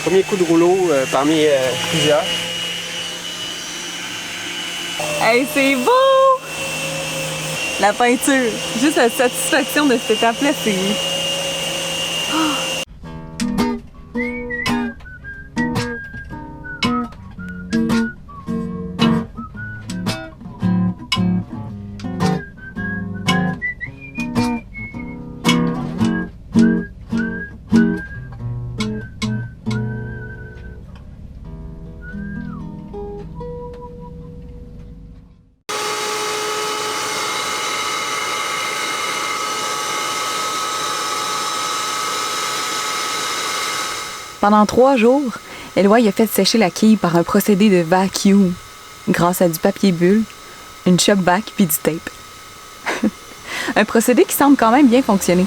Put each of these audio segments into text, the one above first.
Premier coup de rouleau parmi plusieurs. Hey, c'est beau! La peinture. Juste la satisfaction de cette étape-là, c'est... Pendant 3 jours, Éloi a fait sécher la quille par un procédé de vacuum, grâce à du papier bulle, une shop vac puis du tape. Un procédé qui semble quand même bien fonctionner.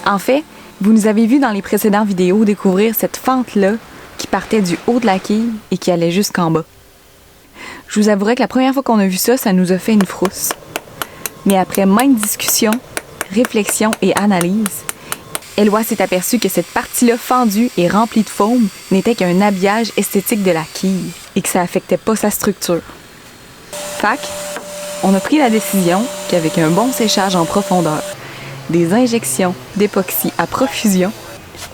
En fait, vous nous avez vu dans les précédentes vidéos découvrir cette fente-là qui partait du haut de la quille et qui allait jusqu'en bas. Je vous avouerai que la première fois qu'on a vu ça, ça nous a fait une frousse. Mais après maintes discussions, réflexions et analyses, Éloi s'est aperçu que cette partie-là fendue et remplie de foam n'était qu'un habillage esthétique de la quille et que ça affectait pas sa structure. Fac, on a pris la décision qu'avec un bon séchage en profondeur, des injections d'époxy à profusion,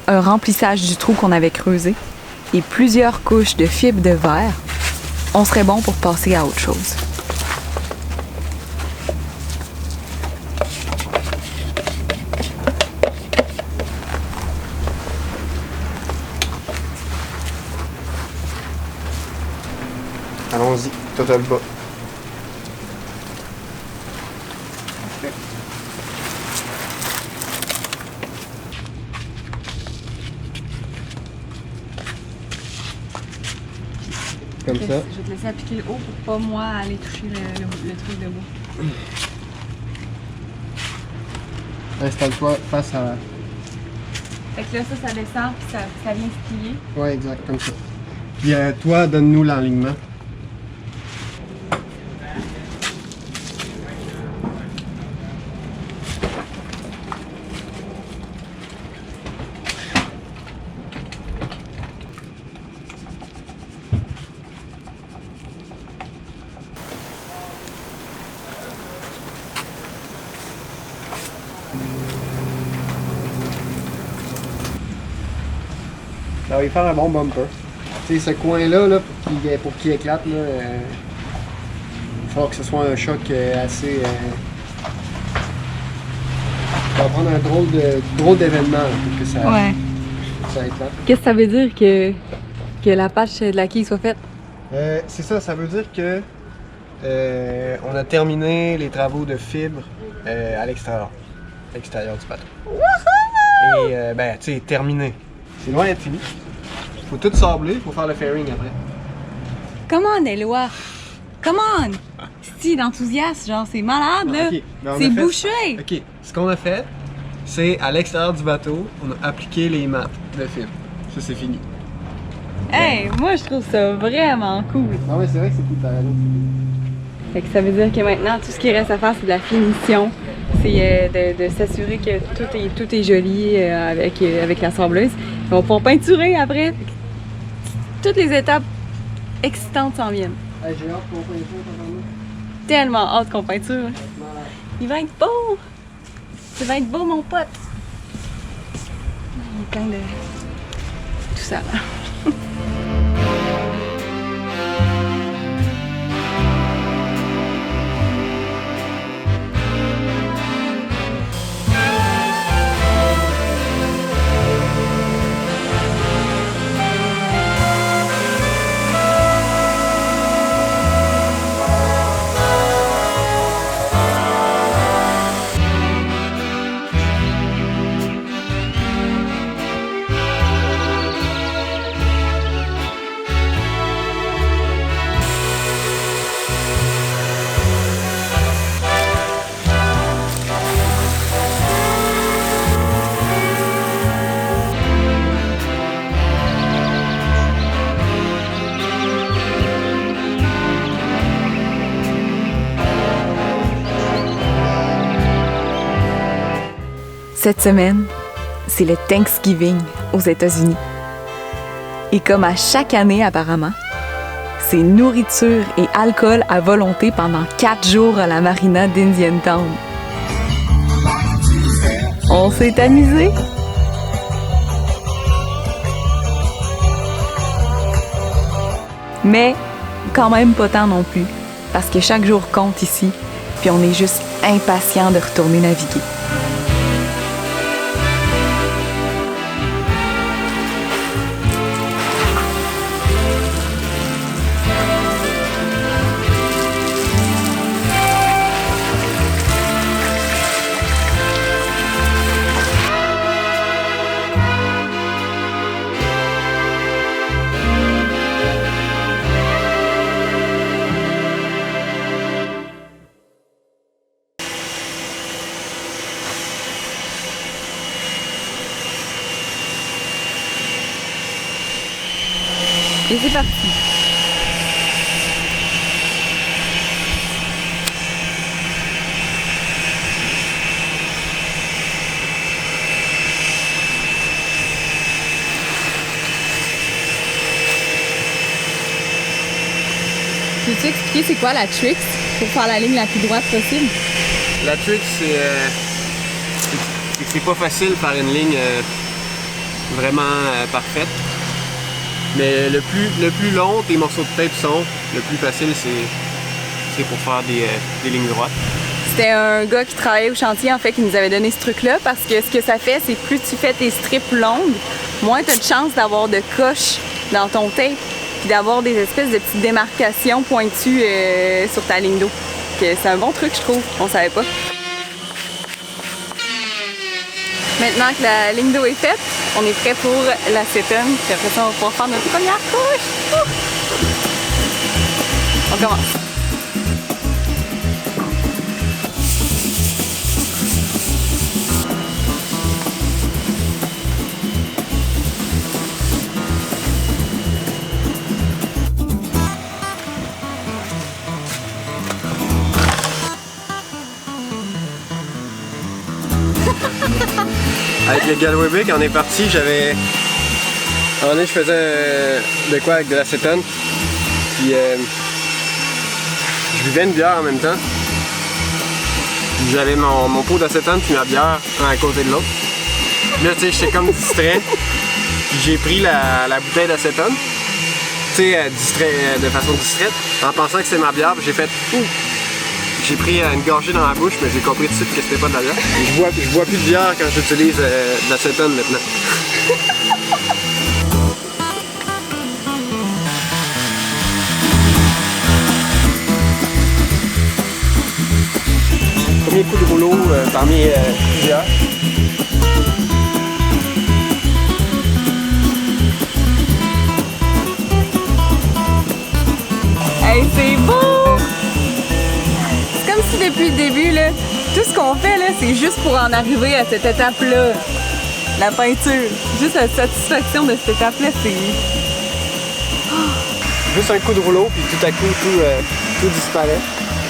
un remplissage du trou qu'on avait creusé et plusieurs couches de fibres de verre, on serait bon pour passer à autre chose. Allons-y, toi t'as le bas. Comme ça. Je vais te laisser appliquer le haut pour pas moi aller toucher le truc de bois. Installe-toi face à... Fait que là, ça descend puis ça vient se plier. Ouais, exact, comme ça. Puis toi, donne-nous l'enlignement. Ça va lui faire un bon bumper. Tu sais, ce coin-là, là, pour qu'il éclate, là, il va falloir que ce soit un choc assez... ça va prendre un drôle d'événement pour que ça éclate. Qu'est-ce que ça veut dire que la patch de la quille soit faite? C'est ça veut dire que on a terminé les travaux de fibre à l'extérieur du bateau. Wouhou! Et ben, tu sais, terminé. C'est loin d'être fini. Faut tout sabler pour faire le fairing après. Come on, Éloi! Come on! Style d'enthousiasme, genre, c'est malade, là! Okay. C'est bouché! Ok, ce qu'on a fait, c'est à l'extérieur du bateau, on a appliqué les mattes de fibre. Ça, c'est fini. Hey, moi, je trouve ça vraiment cool! Non, mais c'est vrai que c'est tout pareil. Fait que ça veut dire que maintenant, tout ce qui reste à faire, c'est de la finition. C'est de s'assurer que tout est joli avec la sableuse. On va pouvoir peinturer après. Toutes les étapes excitantes s'en viennent. Hey, j'ai hâte qu'on peinture, Tellement hâte qu'on peinture. Il va être beau! Ça va être beau, mon pote! Il est plein de... tout ça, là. Cette semaine, c'est le Thanksgiving aux États-Unis. Et comme à chaque année apparemment, c'est nourriture et alcool à volonté pendant 4 jours à la marina d'Indian Town. On s'est amusé. Mais quand même pas tant non plus, parce que chaque jour compte ici, puis on est juste impatient de retourner naviguer. Et c'est parti. Peux-tu expliquer c'est quoi la tricks pour faire la ligne la plus droite possible? La trick, c'est que c'est pas facile de faire une ligne vraiment parfaite. Mais le plus long tes morceaux de tape sont, le plus facile c'est pour faire des lignes droites. C'était un gars qui travaillait au chantier en fait qui nous avait donné ce truc-là parce que ce que ça fait, c'est plus tu fais tes strips longues, moins tu as de chance d'avoir de coches dans ton tape puis d'avoir des espèces de petites démarcations pointues sur ta ligne d'eau. C'est un bon truc, je trouve. On savait pas. Maintenant que la ligne d'eau est faite, on est prêt pour l'acétone. Puis après ça, on va pouvoir faire notre première couche. On commence. Avec le Galway quand on est parti, j'avais... À un moment donné, je faisais de quoi avec de l'acétone. Puis je buvais une bière en même temps. Puis j'avais mon pot d'acétone puis ma bière un à côté de l'autre. Là, tu sais, j'étais comme distrait. Puis j'ai pris la bouteille d'acétone. Tu sais, de façon distraite, en pensant que c'est ma bière. Puis j'ai fait « Ouh! » J'ai pris une gorgée dans la bouche, mais j'ai compris tout de suite que c'était pas de la bière. Et je bois plus de bière quand j'utilise de l'acétone maintenant. Premier coup de rouleau parmi plusieurs. Hey, c'est beau! Depuis le début, là, tout ce qu'on fait, là, c'est juste pour en arriver à cette étape-là. La peinture. Juste la satisfaction de cette étape-là, c'est... Juste un coup de rouleau, puis tout à coup, tout disparaît.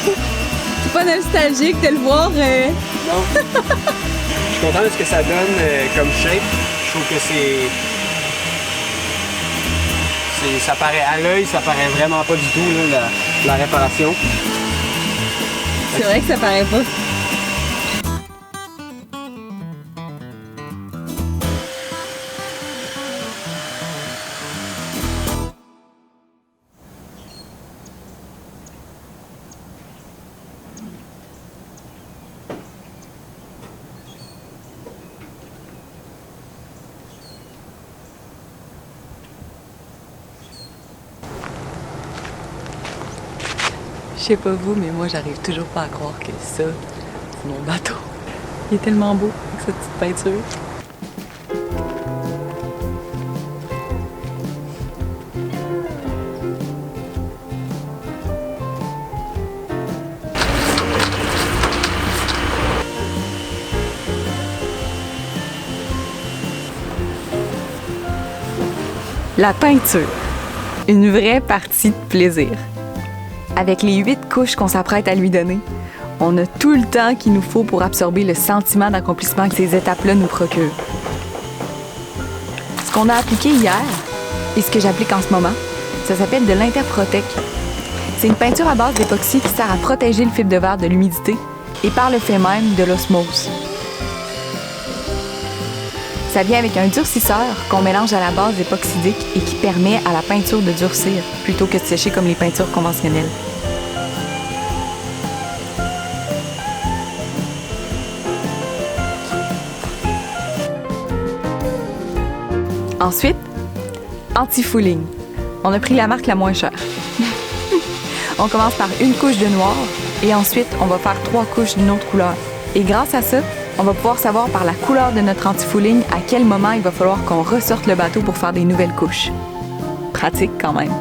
C'est pas nostalgique de le voir. Non. Je suis content de ce que ça donne comme shape. Je trouve que ça paraît à l'œil, ça paraît vraiment pas du tout, là, la réparation. C'est vrai que ça paraît pas. Je sais pas vous, mais moi j'arrive toujours pas à croire que ça, c'est mon bateau. Il est tellement beau avec cette petite peinture. La peinture. Une vraie partie de plaisir. Avec les 8 couches qu'on s'apprête à lui donner, on a tout le temps qu'il nous faut pour absorber le sentiment d'accomplissement que ces étapes-là nous procurent. qu'on a appliqué hier et ce que j'applique en ce moment, ça s'appelle de l'Interprotec. C'est une peinture à base d'époxy qui sert à protéger le fibre de verre de l'humidité et par le fait même de l'osmose. Ça vient avec un durcisseur qu'on mélange à la base époxydique et qui permet à la peinture de durcir plutôt que de sécher comme les peintures conventionnelles. Ensuite, anti-fouling. On a pris la marque la moins chère. On commence par une couche de noir et ensuite on va faire 3 couches d'une autre couleur. Et grâce à ça, on va pouvoir savoir par la couleur de notre anti-fouling à quel moment il va falloir qu'on ressorte le bateau pour faire des nouvelles couches. Pratique quand même.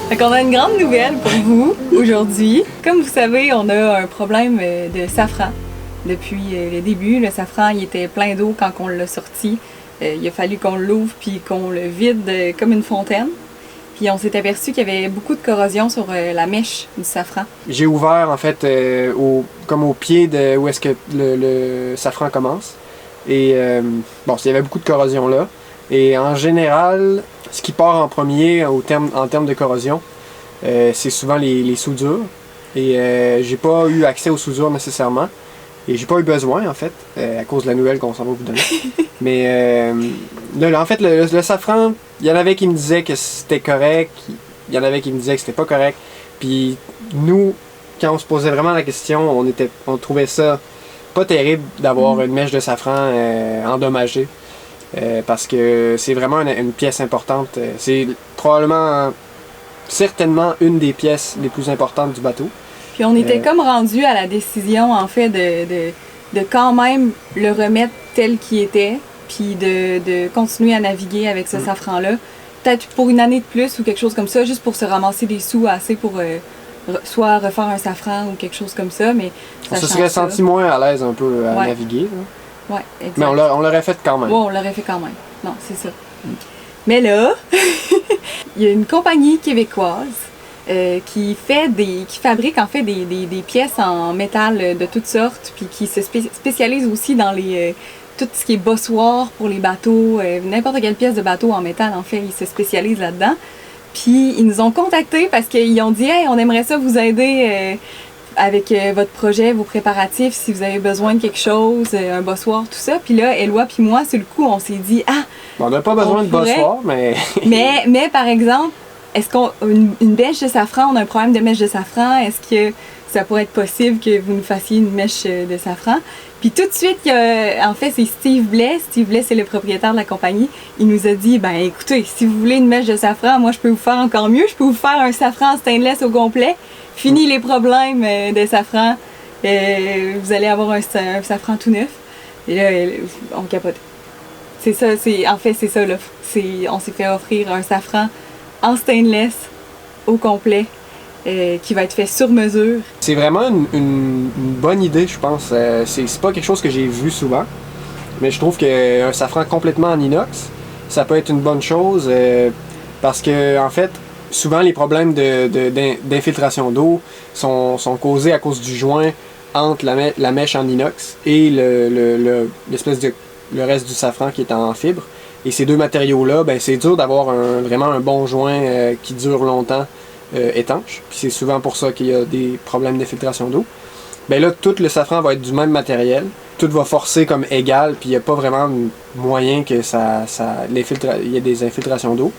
Fait qu'on a une grande nouvelle pour vous aujourd'hui. Comme vous savez, on a un problème de safran. Depuis le début, le safran il était plein d'eau quand on l'a sorti. Il a fallu qu'on l'ouvre puis qu'on le vide comme une fontaine. Puis on s'est aperçu qu'il y avait beaucoup de corrosion sur la mèche du safran. J'ai ouvert en fait comme au pied de où est-ce que le safran commence. Et bon, il y avait beaucoup de corrosion là. Et en général, ce qui part en premier en termes de corrosion, c'est souvent les soudures. Et j'ai pas eu accès aux soudures nécessairement. Et j'ai pas eu besoin en fait, à cause de la nouvelle qu'on s'en va vous donner. Mais là, en fait, le safran, il y en avait qui me disaient que c'était correct, il y en avait qui me disaient que c'était pas correct. Puis nous, quand on se posait vraiment la question, on trouvait ça pas terrible d'avoir une mèche de safran endommagée. Parce que c'est vraiment une pièce importante. C'est probablement, certainement une des pièces les plus importantes du bateau. Puis on était comme rendu à la décision, en fait, de quand même le remettre tel qu'il était, puis de continuer à naviguer avec ce safran-là. Peut-être pour une année de plus ou quelque chose comme ça, juste pour se ramasser des sous assez pour soit refaire un safran ou quelque chose comme ça. Mais on se serait senti moins à l'aise un peu à naviguer. Là. Ouais, exact. Mais on l'aurait fait quand même. Oui, on l'aurait fait quand même. Non, c'est ça. Mais là, il y a une compagnie québécoise qui fabrique en fait des pièces en métal de toutes sortes, puis qui se spécialise aussi dans tout ce qui est bossoir pour les bateaux, n'importe quelle pièce de bateau en métal, en fait, ils se spécialisent là-dedans. Puis ils nous ont contactés parce qu'ils ont dit « Hey, on aimerait ça vous aider avec votre projet, vos préparatifs, si vous avez besoin de quelque chose, un bossoir, tout ça. » Puis là, Éloi puis moi, sur le coup, on s'est dit « Ah! » On n'a pas besoin de bossoir, mais... mais par exemple, est-ce une bêche de safran, on a un problème de mèche de safran, est-ce que ça pourrait être possible que vous nous fassiez une mèche de safran? Puis tout de suite, en fait, c'est Steve Blais. Steve Blais, c'est le propriétaire de la compagnie. Il nous a dit, ben écoutez, si vous voulez une mèche de safran, moi je peux vous faire encore mieux. Je peux vous faire un safran stainless au complet. Fini les problèmes de safran. Vous allez avoir un safran tout neuf. Et là, on capote. C'est ça, en fait, c'est ça l'offre. On s'est fait offrir un safran en stainless au complet. Qui va être fait sur mesure. C'est vraiment une bonne idée, je pense. C'est pas quelque chose que j'ai vu souvent, mais je trouve qu'un safran complètement en inox, ça peut être une bonne chose parce que, en fait, souvent les problèmes d'infiltration d'eau sont causés à cause du joint entre la mèche en inox et l'espèce de le reste du safran qui est en fibre. Et ces deux matériaux-là, ben, c'est dur d'avoir vraiment un bon joint qui dure longtemps. Étanche, puis c'est souvent pour ça qu'il y a des problèmes d'infiltration d'eau. Ben là, tout le safran va être du même matériel, tout va forcer comme égal, puis il n'y a pas vraiment moyen que il y ait des infiltrations d'eau.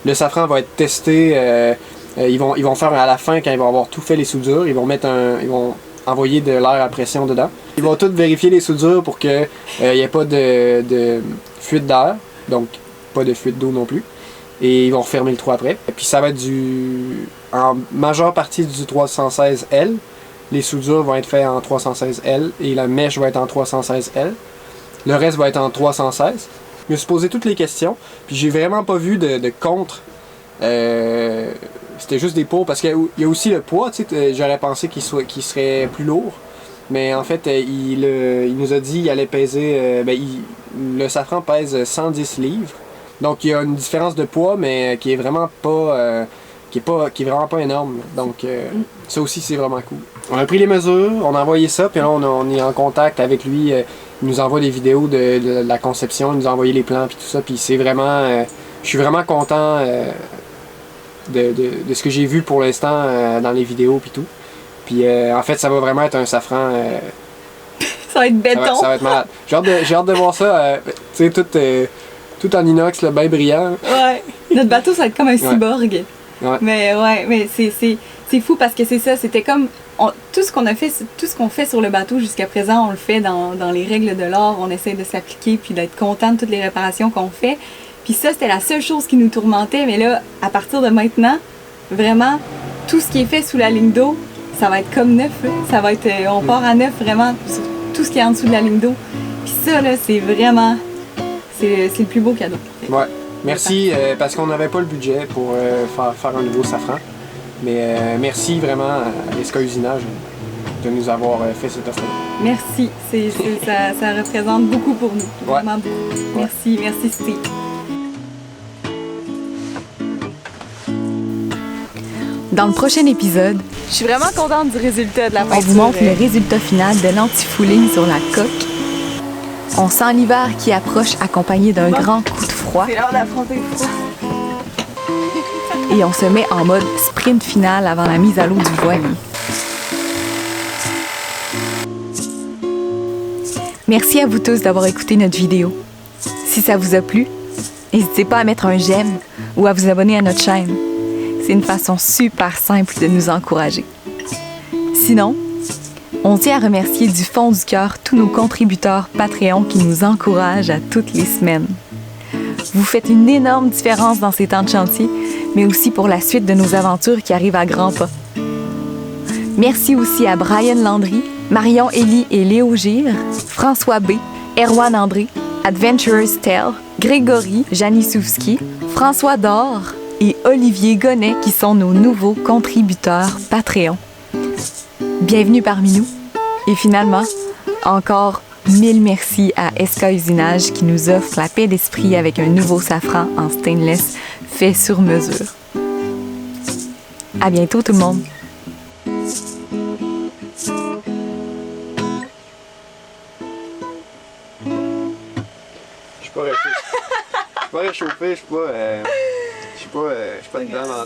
Le safran va être testé, ils vont faire à la fin, quand ils vont avoir tout fait les soudures, ils vont envoyer de l'air à pression dedans. Ils vont tout vérifier les soudures pour qu'il n'y ait pas de fuite d'air, donc pas de fuite d'eau non plus. Et ils vont refermer le trou après. Et puis ça va être en majeure partie du 316L. Les soudures vont être faites en 316L et la mèche va être en 316L. Le reste va être en 316. Je me suis posé toutes les questions, puis j'ai vraiment pas vu de contre C'était juste des pots parce qu'il y a aussi le poids, tu sais, j'aurais pensé qu'il serait plus lourd. Mais en fait, il nous a dit qu'il allait peser. Le safran pèse 110 livres. Donc il y a une différence de poids, mais qui est vraiment pas. Qui est vraiment pas énorme. Donc ça aussi c'est vraiment cool. On a pris les mesures, on a envoyé ça, puis là on est en contact avec lui. Il nous envoie des vidéos de la conception, il nous a envoyé les plans puis tout ça. Puis c'est vraiment. Je suis vraiment content de ce que j'ai vu pour l'instant dans les vidéos puis tout. Puis en fait, ça va vraiment être un safran. Ça va être béton. Ça va être malade. J'ai hâte de voir ça. Tu sais, tout en inox, là, bien brillant. Ouais. Notre bateau, ça va être comme un cyborg. Ouais. Mais c'est fou parce que c'est ça. C'était comme. Tout ce qu'on fait sur le bateau jusqu'à présent, on le fait dans les règles de l'art. On essaie de s'appliquer puis d'être content de toutes les réparations qu'on fait. Puis ça, c'était la seule chose qui nous tourmentait. Mais là, à partir de maintenant, vraiment, tout ce qui est fait sous la ligne d'eau, ça va être comme neuf. Là. Ça va être, on part à neuf vraiment sur tout ce qui est en dessous de la ligne d'eau. Puis ça, là, c'est vraiment, c'est le plus beau cadeau. Ouais. Merci, parce qu'on n'avait pas le budget pour faire un nouveau safran. Mais merci vraiment à Esca Usinage de nous avoir fait cette offre-là. Merci. Ça représente beaucoup pour nous. Vraiment beaucoup. Ouais. Merci Steve. Dans le prochain épisode, Je suis vraiment contente du résultat de la peinture. on vous montre le résultat final de l'anti-fouling sur la coque. On sent l'hiver qui approche accompagné d'un grand coup de froid C'est l'heure d'affronter le froid. et on se met en mode sprint final avant la mise à l'eau du voilier. Merci à vous tous d'avoir écouté notre vidéo. Si ça vous a plu, n'hésitez pas à mettre un j'aime ou à vous abonner à notre chaîne. C'est une façon super simple de nous encourager. Sinon, on tient à remercier du fond du cœur tous nos contributeurs Patreon qui nous encouragent à toutes les semaines. Vous faites une énorme différence dans ces temps de chantier, mais aussi pour la suite de nos aventures qui arrivent à grands pas. Merci aussi à Brian Landry, Marion Elie et Léo Gire, François B, Erwan André, Adventurers Tale, Grégory Janisowski, François Dor et Olivier Gonnet qui sont nos nouveaux contributeurs Patreon. Bienvenue parmi nous. Et finalement, encore 1000 merci à Esca Usinage qui nous offre la paix d'esprit avec un nouveau safran en stainless fait sur mesure. À bientôt tout le monde. Je suis pas réchauffé, je suis pas dedans.